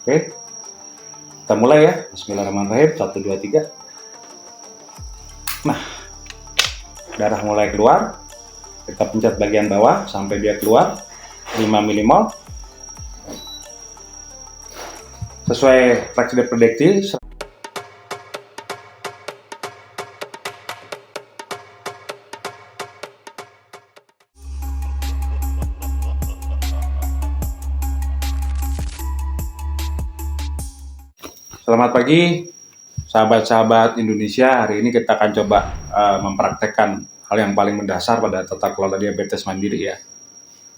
Oke, kita mulai ya. Bismillahirrahmanirrahim. 1, 2, 3. Nah, darah mulai keluar. Kita pencet bagian bawah sampai dia keluar 5 mmol. Sesuai fraksi prediksi. Selamat pagi, sahabat-sahabat Indonesia. Hari ini kita akan coba mempraktekkan hal yang paling mendasar pada tata kelola diabetes mandiri ya,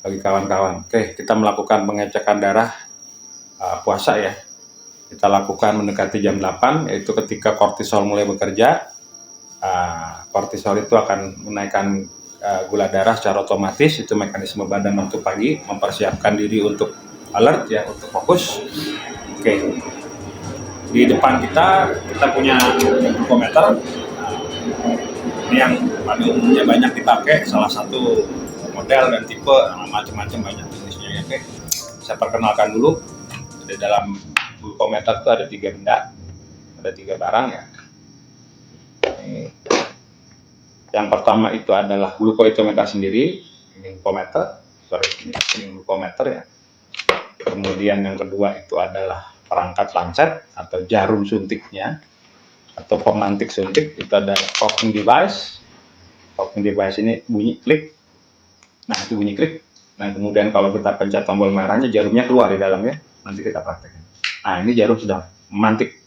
bagi kawan-kawan. Oke, kita melakukan pengecekan darah puasa ya. Kita lakukan mendekati jam 8, yaitu ketika kortisol mulai bekerja. Kortisol itu akan menaikkan gula darah secara otomatis. Itu mekanisme badan waktu pagi, mempersiapkan diri untuk alert ya, untuk fokus. Oke. Di depan kita punya glukometer. Ini yang pada umumnya banyak dipakai, salah satu model dan tipe, macam-macam banyak jenisnya ya. Oke, saya perkenalkan dulu. Di dalam glukometer itu ada 3 benda, ada 3 barang ya. Yang pertama itu adalah glukohydrometer sendiri, ini glukometer, ini glukometer ya. Kemudian yang kedua itu adalah perangkat lancet atau jarum suntiknya atau pemantik suntik. Itu ada cocking device. Cocking device ini bunyi klik. Nah, itu bunyi klik. Nah, kemudian kalau kita pencet tombol merahnya, jarumnya keluar di dalamnya. Nanti kita praktekkan. Nah, ini jarum sudah memantik.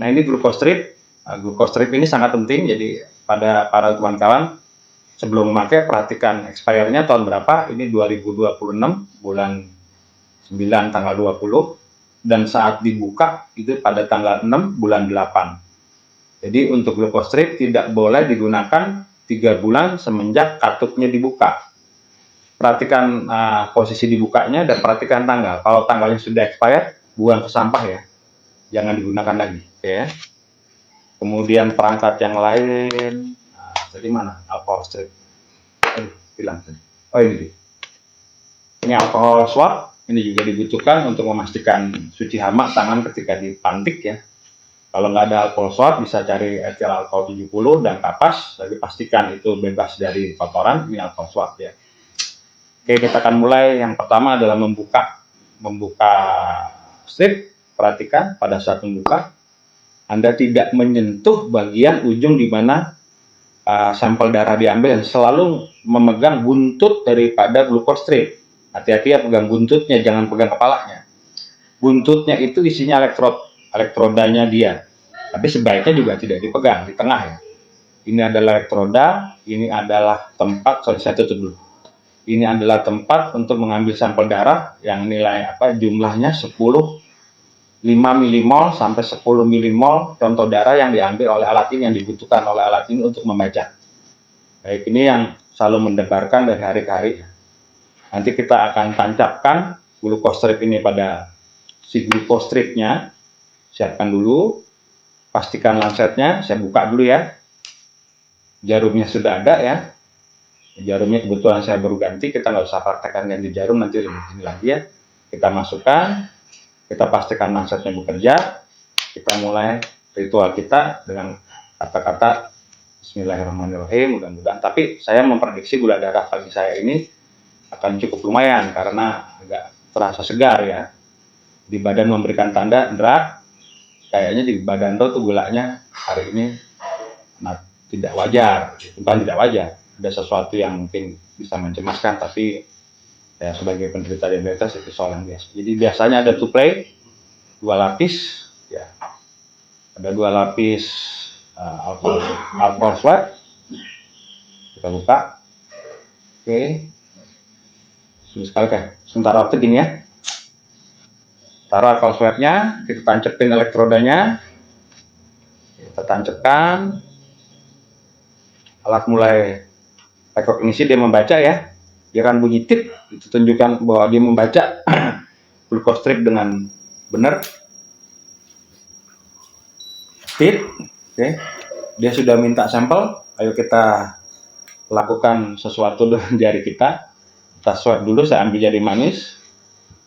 Nah, ini glucose strip. Glucose strip ini sangat penting. Jadi pada para kawan-kawan sebelum memakai, perhatikan expirednya tahun berapa. Ini 2026 bulan 9 tanggal 20. Dan saat dibuka itu pada tanggal 6 bulan 8. Jadi untuk glucose strip tidak boleh digunakan 3 bulan semenjak kartutnya dibuka. Perhatikan posisi dibukanya dan perhatikan tanggal. Kalau tanggalnya sudah expired, buang ke sampah ya. Jangan digunakan lagi ya. Kemudian perangkat yang lain, jadi mana alcohol strip? Hilang tadi. Oh, ini. Ini alcohol swab. Ini juga dibutuhkan untuk memastikan suci hama tangan ketika dipantik ya. Kalau nggak ada alkohol swab, bisa cari etil alkohol 70 dan kapas, tapi pastikan itu bebas dari kotoran. Ini alkohol swab ya. Oke, kita akan mulai. Yang pertama adalah membuka strip. Perhatikan pada saat membuka, Anda tidak menyentuh bagian ujung di mana sampel darah diambil, dan selalu memegang buntut daripada glucose strip. Hati-hati ya, pegang buntutnya, jangan pegang kepalanya. Buntutnya itu isinya elektrodanya dia. Tapi sebaiknya juga tidak dipegang, di tengah ya. Ini adalah elektroda, ini adalah tempat, saya tutup dulu. Ini adalah tempat untuk mengambil sampel darah yang nilai jumlahnya 5 mmol sampai 10 mmol contoh darah yang diambil oleh alat ini, yang dibutuhkan oleh alat ini untuk membaca. Baik, ini yang selalu mendebarkan dari hari ke hari. Nanti kita akan tancapkan glucose strip ini pada si glucose stripnya. Siapkan dulu, pastikan lancetnya. Saya buka dulu ya. Jarumnya sudah ada ya. Jarumnya kebetulan saya baru ganti, kita nggak usah praktekkan ganti jarum, nanti ini lagi ya. Kita masukkan, kita pastikan lancetnya bekerja. Kita mulai ritual kita dengan kata-kata Bismillahirrahmanirrahim, mudah-mudahan. Tapi saya memprediksi gula darah pagi saya ini akan cukup lumayan karena agak terasa segar ya. Di badan memberikan tanda drag, kayaknya di badan tuh gulanya hari ini tidak wajar, bukan tidak wajar, ada sesuatu yang mungkin bisa mencemaskan, tapi ya sebagai penderita diabetes itu soal yang biasa. Jadi biasanya ada suplai 2 lapis ya, ada 2 lapis alcohol swab. Kita buka. Oke. Sekali kayak sementara waktu gini ya. Taruh alcohol swabnya, kita tancepin elektrodanya, kita tancapkan. Alat mulai rekognisi, dia membaca ya. Dia akan bunyi tip, itu tunjukkan bahwa dia membaca glucose strip dengan benar. Tip, oke. Dia sudah minta sampel. Ayo kita lakukan sesuatu dengan jari kita. Kita swab dulu, saya ambil jari manis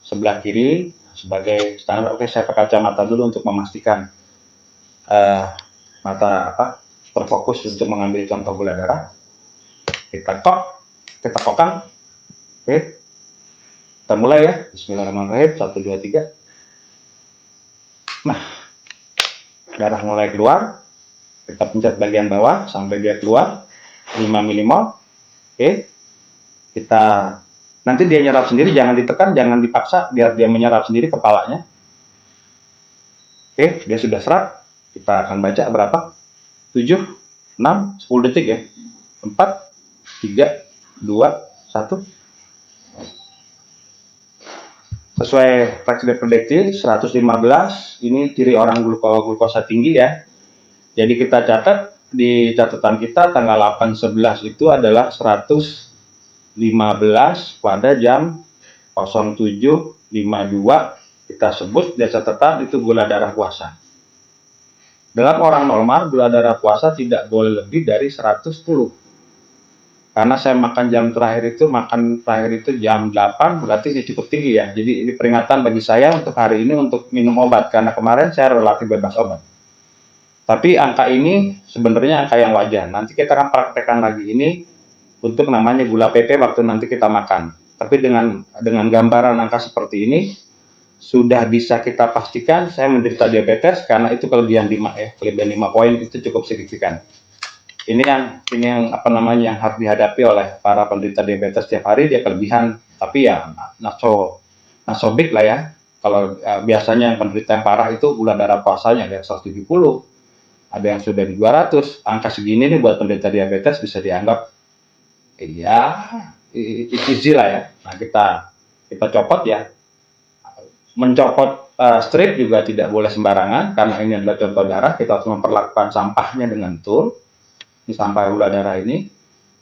sebelah kiri, sebagai standar. Oke, saya pakai kacamata dulu untuk memastikan mata terfokus untuk mengambil contoh gula darah. Kita kokang. Oke, kita mulai ya. Bismillahirrahmanirrahim. 1, 2, 3. Nah, darah mulai keluar. Kita pencet bagian bawah sampai dia keluar 5 mmol. Oke, kita nanti dia nyerap sendiri, jangan ditekan, jangan dipaksa, biar dia menyerap sendiri kepalanya. Oke, dia sudah serap. Kita akan baca berapa? 7, 6, 10 detik ya. 4, 3, 2, 1. Sesuai fraksi prediksi 115. Ini ciri orang glukosa tinggi ya. Jadi kita catat di catatan kita tanggal 8/11 itu adalah 115 pada jam 07.52. Kita sebut di catatan itu gula darah puasa. Dalam orang normal gula darah puasa tidak boleh lebih dari 110. Karena saya makan jam terakhir itu jam 8, berarti ini cukup tinggi ya. Jadi ini peringatan bagi saya untuk hari ini untuk minum obat, karena kemarin saya relatif bebas obat. Tapi angka ini sebenarnya angka yang wajar. Nanti kita akan praktekkan lagi ini untuk namanya gula PP waktu nanti kita makan. Tapi dengan gambaran angka seperti ini sudah bisa kita pastikan saya menderita diabetes, karena itu kelebihan 5 ya. Kelebihan 5 poin itu cukup signifikan. Ini yang yang harus dihadapi oleh para penderita diabetes setiap hari. Dia kelebihan, tapi ya not so big lah ya. Kalau biasanya yang penderita yang parah itu gula darah puasanya ada 170, ada yang sudah di 200. Angka segini nih buat penderita diabetes bisa dianggap ya easy lah ya. Nah, kita copot ya. Mencopot strip juga tidak boleh sembarangan, karena ini adalah contoh darah. Kita harus memperlakukan sampahnya dengan betul. Ini sampah gula darah ini,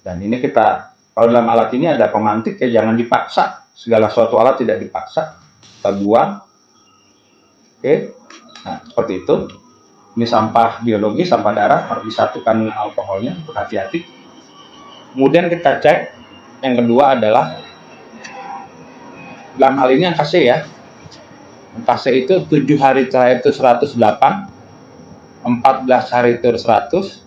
dan ini kita, kalau dalam alat ini ada pemantik ya, jangan dipaksa. Segala suatu alat tidak dipaksa, kita buang. Oke, nah seperti itu. Ini sampah biologi, sampah darah, harus disatukan dengan alkoholnya, hati-hati. Kemudian kita cek. Yang kedua adalah dalam hal ini angka C ya. Angka C itu 7 hari terakhir itu 108, 14 hari itu 100,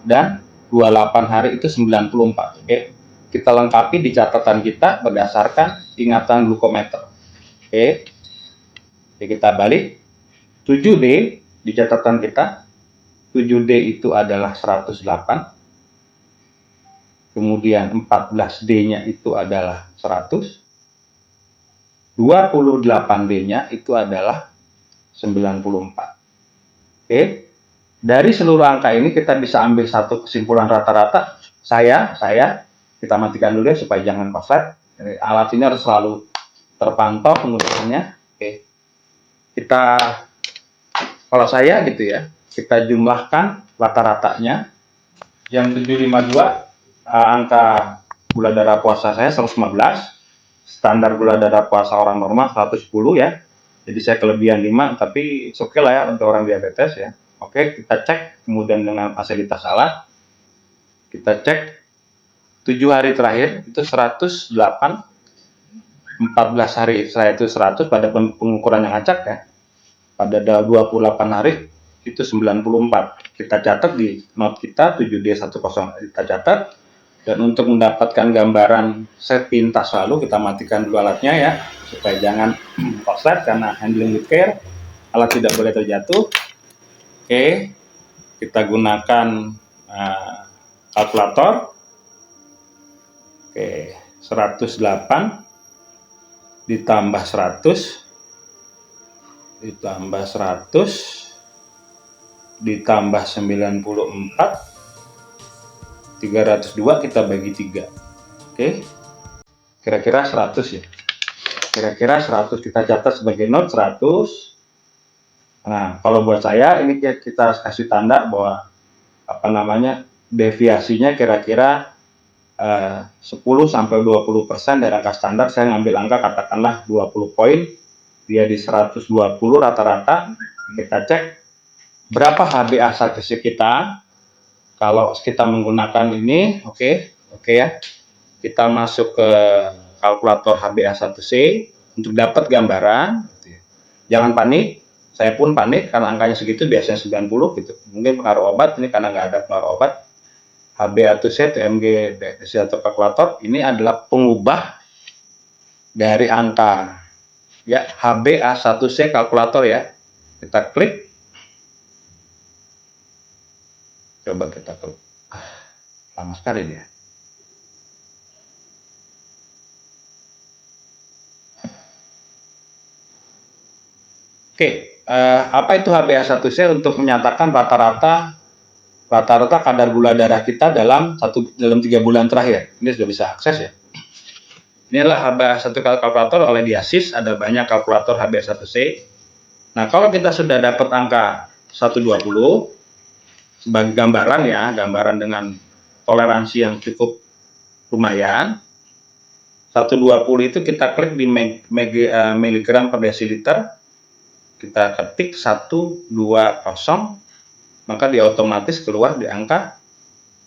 dan 28 hari itu 94. Oke. Kita lengkapi di catatan kita berdasarkan ingatan glukometer. Oke. Jadi kita balik. 7D di catatan kita. 7D itu adalah 108. Kemudian 14D-nya itu adalah 100. 28D-nya itu adalah 94. Oke. Dari seluruh angka ini kita bisa ambil satu kesimpulan rata-rata. Kita matikan dulu ya supaya jangan offset. Alat ini harus selalu terpantau penggunaannya. Oke. Kalau saya gitu ya, kita jumlahkan rata-ratanya. Yang 752 angka gula darah puasa saya 115. Standar gula darah puasa orang normal 110 ya. Jadi saya kelebihan 5, tapi oke lah ya untuk orang diabetes ya. Oke, kita cek kemudian dengan fasilitas alat. Kita cek 7 hari terakhir itu 108, 14 hari saya itu 100 pada pengukuran yang acak ya. Pada 28 hari itu 94. Kita catat di note kita 7D10 kita catat. Dan untuk mendapatkan gambaran set pintas lalu kita matikan dulu alatnya ya, supaya jangan korslet, karena handling with care. Alat tidak boleh terjatuh. Oke, kita gunakan kalkulator. Oke, 108 ditambah 100 ditambah 100 ditambah 94, 302 kita bagi 3. Oke, kira-kira 100 ya. Kira-kira 100 kita catat sebagai note 100. Nah, kalau buat saya ini kita kasih tanda bahwa deviasinya kira-kira 10-20% dari angka standar. Saya ngambil angka katakanlah 20 poin, dia di 120 rata-rata. Kita cek berapa HbA1c kita. Kalau kita menggunakan ini, oke ya. Kita masuk ke kalkulator HbA1c untuk dapat gambaran. Jangan panik, saya pun panik karena angkanya segitu, biasanya 90 gitu. Mungkin pengaruh obat, ini karena nggak ada pengaruh obat. HbA1c, TMG, atau kalkulator, ini adalah pengubah dari angka ya HbA1c kalkulator ya. Kita klik, coba kita klik. Lama sekali dia. Oke, apa itu HbA1c? Untuk menyatakan rata-rata kadar gula darah kita dalam 3 bulan terakhir. Ini sudah bisa akses ya. Ini adalah HbA1c kalkulator oleh Diasis, ada banyak kalkulator HbA1c. Nah, kalau kita sudah dapat angka 120 sebagai gambaran ya, gambaran dengan toleransi yang cukup lumayan. 120 itu kita klik di miligram per desiliter. Kita ketik 120, maka dia otomatis keluar di angka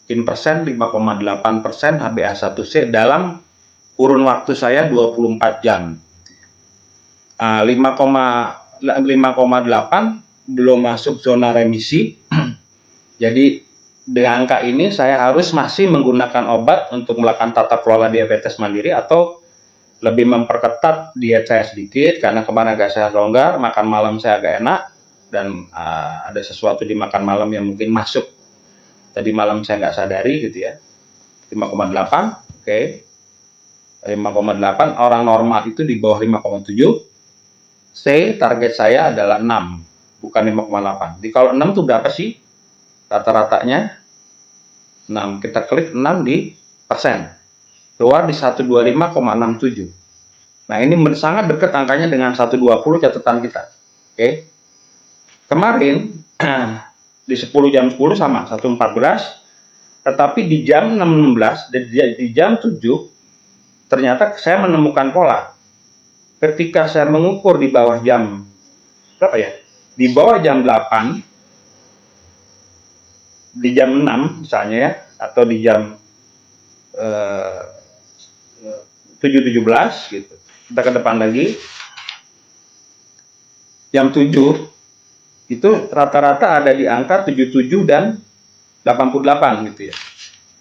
in persen 5,8% HbA1c dalam kurun waktu saya 24 jam. 5,8 belum masuk zona remisi. Jadi dengan angka ini saya harus masih menggunakan obat untuk melakukan tata kelola diabetes mandiri, atau lebih memperketat diet saya sedikit karena kemarin agak saya longgar, makan malam saya agak enak, dan ada sesuatu di makan malam yang mungkin masuk tadi malam saya nggak sadari gitu ya. 5,8, oke. 5,8, orang normal itu di bawah 5,7. Target saya adalah 6, bukan 5,8. Jadi kalau 6 itu berapa sih rata-ratanya? 6, kita klik 6 di persen, keluar di 125,67. Nah, ini sangat dekat angkanya dengan 120 catatan kita. Oke. Kemarin di 10 jam 10 sama 114, tetapi di jam 6.16, di jam 7 ternyata saya menemukan pola. Ketika saya mengukur di bawah jam berapa ya? Di bawah jam 8, di jam 6 misalnya ya, atau di jam 7.17 gitu. Kita ke depan lagi. Jam 7 itu rata-rata ada di angka 77 dan 88 gitu ya.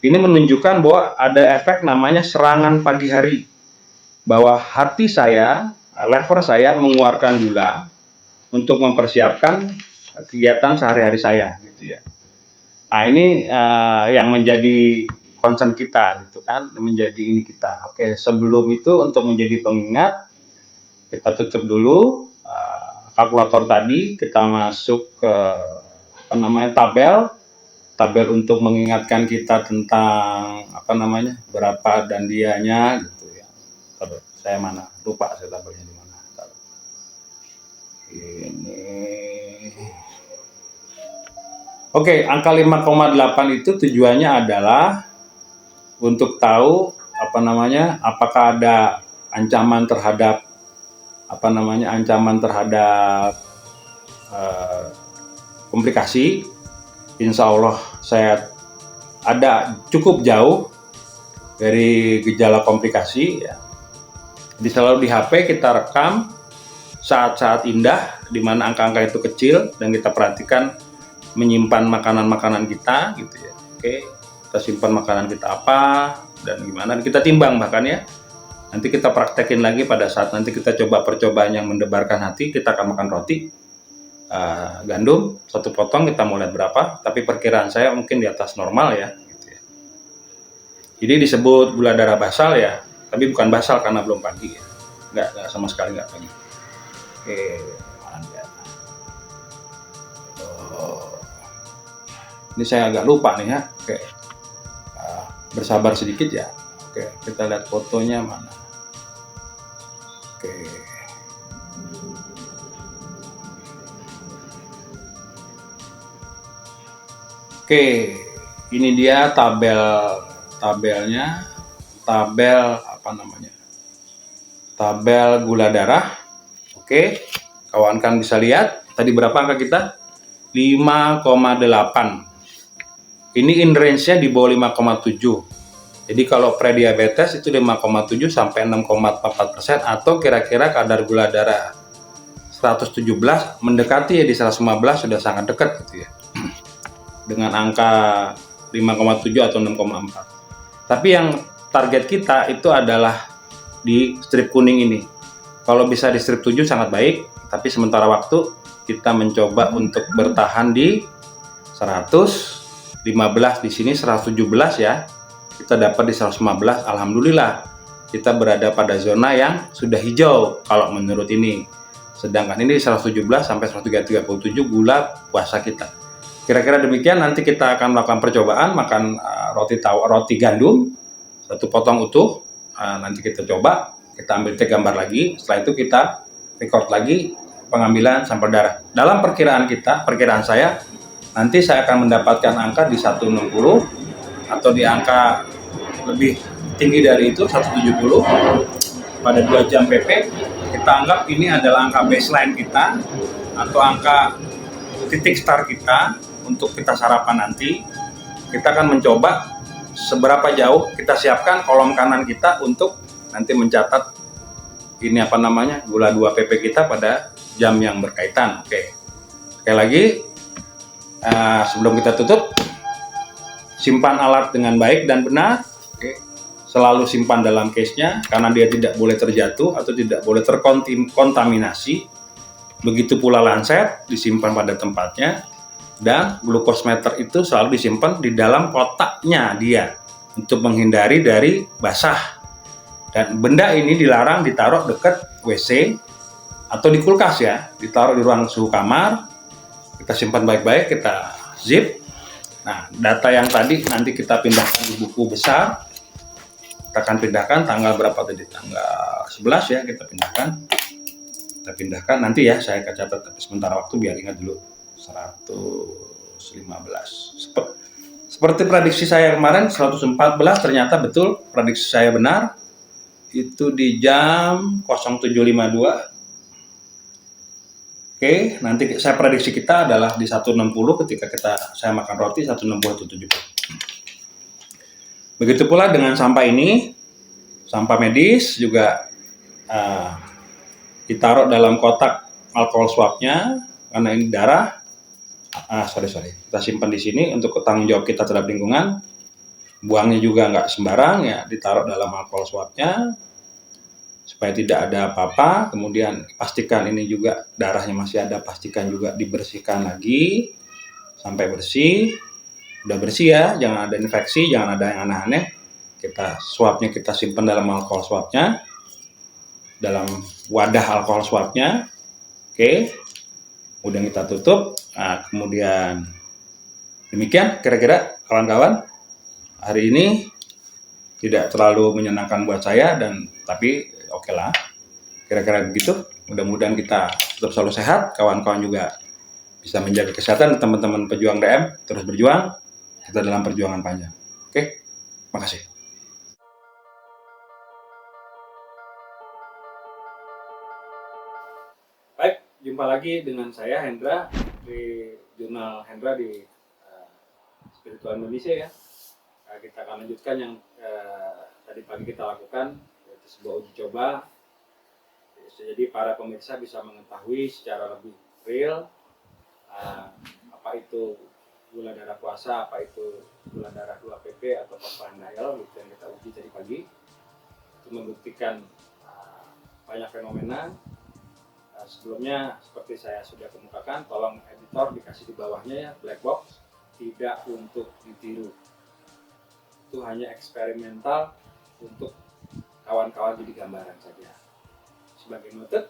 Ini menunjukkan bahwa ada efek namanya serangan pagi hari. Bahwa hati saya, lever saya mengeluarkan gula untuk mempersiapkan kegiatan sehari-hari saya gitu ya. Nah, ini yang menjadi concern kita gitu kan, menjadi ini kita. Oke, sebelum itu untuk menjadi pengingat, kita tutup dulu kalkulator tadi, kita masuk ke tabel untuk mengingatkan kita tentang berapa dan dianya gitu ya. Terus saya mana lupa saya tabelnya di mana. Ini oke, angka 5,8 itu tujuannya adalah untuk tahu apakah ada ancaman terhadap komplikasi. Insya Allah saya ada cukup jauh dari gejala komplikasi ya. Jadi selalu di HP kita rekam saat-saat indah di mana angka-angka itu kecil dan kita perhatikan menyimpan makanan-makanan kita gitu ya. Oke, kita simpan makanan kita apa dan gimana, kita timbang bahkan ya. Nanti kita praktekin lagi pada saat nanti kita coba percobaan yang mendebarkan hati. Kita akan makan roti gandum 1 potong, kita mau lihat berapa, tapi perkiraan saya mungkin di atas normal ya gitu ya. Jadi disebut gula darah basal ya, tapi bukan basal karena belum pagi ya. Nggak sama sekali nggak pagi. Oke, mana dia? Ini saya agak lupa nih ya. Oke, bersabar sedikit ya. Oke, kita lihat fotonya mana. Oke, ini dia tabelnya, tabel gula darah. Oke, kawan kan bisa lihat tadi berapa angka kita? 5,8. Ini in range-nya di bawah 5,7. Jadi kalau prediabetes itu 5,7 sampai 6,44%, atau kira-kira kadar gula darah 117 mendekati ya, di 115 sudah sangat dekat gitu ya, dengan angka 5,7 atau 6,4. Tapi yang target kita itu adalah di strip kuning ini. Kalau bisa di strip 7 sangat baik, tapi sementara waktu kita mencoba untuk bertahan di 115 di sini, 117 ya. Kita dapat di 115, alhamdulillah kita berada pada zona yang sudah hijau kalau menurut ini. Sedangkan ini 117 sampai 137 gula puasa kita. Kira-kira demikian. Nanti kita akan melakukan percobaan makan roti gandum satu potong utuh. Nanti kita coba, kita ambil gambar lagi. Setelah itu kita record lagi pengambilan sampel darah. Dalam perkiraan saya, nanti saya akan mendapatkan angka di 160 atau di angka lebih tinggi dari itu, 170 pada 2 jam PP. Kita anggap ini adalah angka baseline kita atau angka titik start kita untuk kita sarapan nanti. Kita akan mencoba seberapa jauh kita siapkan kolom kanan kita untuk nanti mencatat ini gula 2 PP kita pada jam yang berkaitan. Oke. Sekali lagi, sebelum kita tutup, simpan alat dengan baik dan benar. Oke. Selalu simpan dalam case-nya karena dia tidak boleh terjatuh atau tidak boleh terkontaminasi. Begitu pula lancet disimpan pada tempatnya, dan glukometer itu selalu disimpan di dalam kotaknya dia untuk menghindari dari basah. Dan benda ini dilarang ditaruh dekat WC atau di kulkas ya, ditaruh di ruang suhu kamar. Kita simpan baik-baik, kita zip. Nah, data yang tadi nanti kita pindahkan di buku besar. Kita akan pindahkan tanggal berapa tadi? Tanggal 11 ya, kita pindahkan nanti ya, saya akan catat, tapi sementara waktu biar ingat dulu. 115. Seperti prediksi saya kemarin 114, ternyata betul prediksi saya benar. Itu di jam 07.52. Oke, nanti saya prediksi kita adalah di 160 ketika saya makan roti 160-170. Begitu pula dengan sampah ini, sampah medis juga ditaruh dalam kotak alkohol swabnya karena ini darah. Kita simpan di sini untuk tanggung jawab kita terhadap lingkungan. Buangnya juga nggak sembarang ya, ditaruh dalam alkohol swabnya supaya tidak ada apa-apa. Kemudian pastikan ini juga darahnya masih ada, pastikan juga dibersihkan lagi sampai bersih. Udah bersih ya, jangan ada infeksi, jangan ada yang aneh-aneh. Swabnya kita simpan dalam alkohol swabnya, dalam wadah alkohol swabnya. Oke, kemudian kita tutup. Nah, kemudian demikian kira-kira kawan-kawan, hari ini tidak terlalu menyenangkan buat saya, tapi oke lah, kira-kira begitu. Mudah-mudahan kita tetap selalu sehat, kawan-kawan juga bisa menjaga kesehatan. Teman-teman pejuang DM terus berjuang, kita dalam perjuangan panjang. Oke, makasih. Baik, jumpa lagi dengan saya Hendra di jurnal Hendra di Spiritual Indonesia ya. Kita akan lanjutkan yang tadi pagi kita lakukan, yaitu sebuah uji coba. Jadi para pemirsa bisa mengetahui secara lebih real apa itu gula darah puasa, apa itu gula darah 2 PP atau phosphatidylcholine gitu yang kita uji tadi pagi. Itu membuktikan banyak fenomena. Sebelumnya seperti saya sudah kemukakan, tolong editor dikasih di bawahnya ya, black box, tidak untuk ditiru. Itu hanya eksperimental untuk kawan-kawan jadi gambaran saja. Sebagai noted,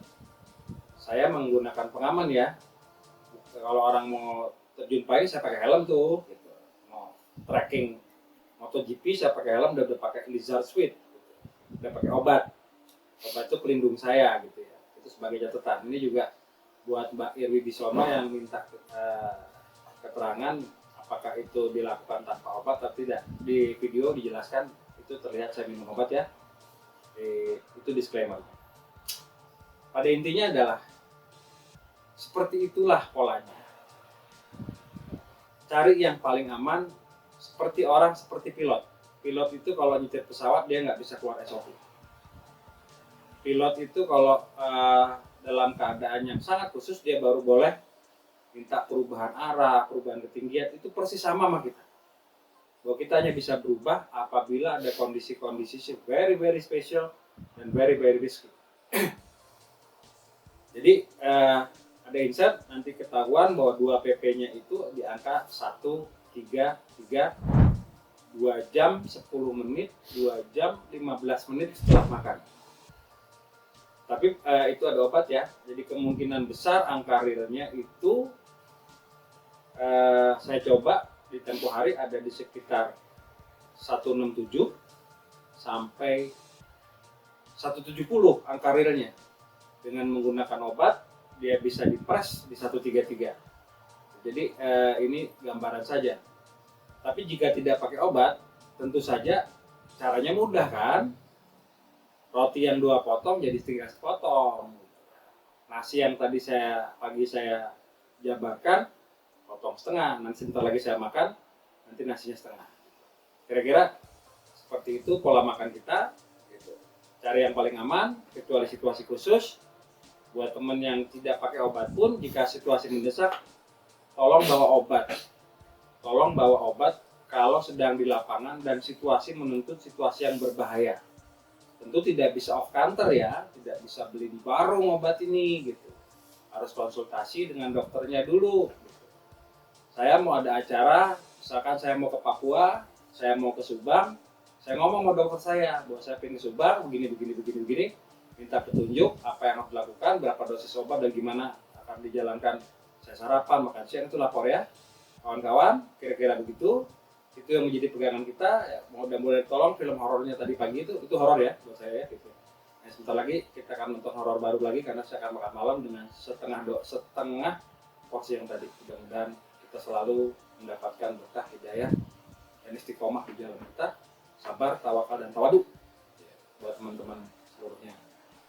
saya menggunakan pengaman ya. Kalau orang mau terjun pagi saya pakai helm tuh, gitu. Mau tracking MotoGP saya pakai helm, udah pakai Lizard Suite, gitu. Udah pakai obat itu pelindung saya gitu ya. Itu sebagai catatan. Ini juga buat Mbak Irwi Bisono yang minta keterangan apakah itu dilakukan tanpa obat atau tidak. Di video dijelaskan itu terlihat saya minum obat ya. Itu disclaimer. Pada intinya adalah seperti itulah polanya. Cari yang paling aman, seperti pilot. Pilot itu kalau nyetir pesawat dia nggak bisa keluar SOP. Pilot itu kalau dalam keadaan yang sangat khusus dia baru boleh minta perubahan arah, perubahan ketinggian, itu persis sama kita. Bahwa kita hanya bisa berubah apabila ada kondisi-kondisi very very special dan very very risky. Jadi ada insert nanti ketahuan bahwa 2 pp-nya itu di angka 133 2 jam 10 menit, 2 jam 15 menit setelah makan. Tapi itu ada obat ya, jadi kemungkinan besar angka realnya itu saya coba di tempo hari ada di sekitar 167 sampai 170 angka realnya. Dengan menggunakan obat dia bisa dipres di 133. Jadi ini gambaran saja. Tapi jika tidak pakai obat, tentu saja caranya mudah kan? Roti yang 2 potong jadi tinggal 1 potong. Nasi yang tadi pagi saya jabarkan potong setengah, nanti sebentar lagi saya makan, nanti nasinya setengah. Kira-kira seperti itu pola makan kita. Gitu. Cari yang paling aman, kecuali situasi khusus. Buat teman yang tidak pakai obat pun, jika situasi mendesak, tolong bawa obat. Tolong bawa obat kalau sedang di lapangan dan situasi menuntut situasi yang berbahaya. Tentu tidak bisa off counter ya, tidak bisa beli di warung obat ini gitu. Harus konsultasi dengan dokternya dulu. Saya mau ada acara, misalkan saya mau ke Papua, saya mau ke Subang, saya ngomong sama dokter saya bahwa saya pengen ke Subang, begini, minta petunjuk apa yang harus dilakukan, berapa dosis obat dan gimana akan dijalankan. Saya sarapan, makan siang, itu lapor ya, kawan-kawan, kira-kira begitu. Itu yang menjadi pegangan kita. Ya, mudah-mudahan tolong film horornya tadi pagi itu horor ya buat saya ya. Gitu. Nah, sebentar lagi kita akan nonton horor baru lagi karena saya akan makan malam dengan setengah porsi yang tadi. Mudah-mudahan kita selalu mendapatkan berkah hidayah dan istiqomah di jalan kita, sabar, tawakal dan tawadu buat teman-teman seluruhnya.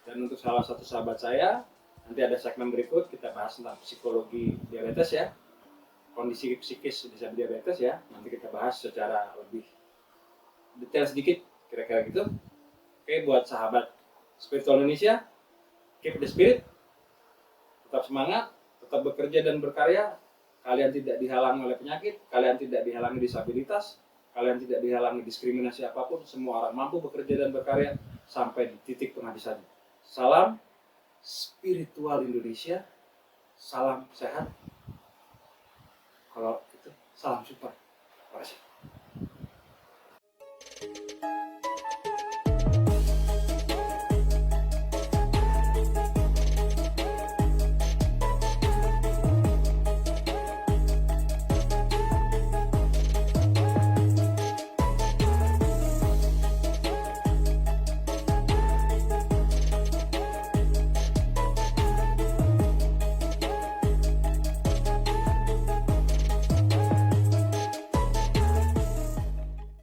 Dan untuk salah satu sahabat saya, nanti ada segmen berikut kita bahas tentang psikologi diabetes ya, kondisi psikis diabetes ya. Nanti kita bahas secara lebih detail sedikit, kira-kira gitu. Oke, buat sahabat Spiritual Indonesia, keep the spirit, tetap semangat, tetap bekerja dan berkarya. Kalian tidak dihalangi oleh penyakit, kalian tidak dihalangi disabilitas, kalian tidak dihalangi diskriminasi apapun. Semua orang mampu bekerja dan berkarya sampai di titik penghabisan. Salam spiritual Indonesia, salam sehat. Kalau itu, salam super. Terima kasih.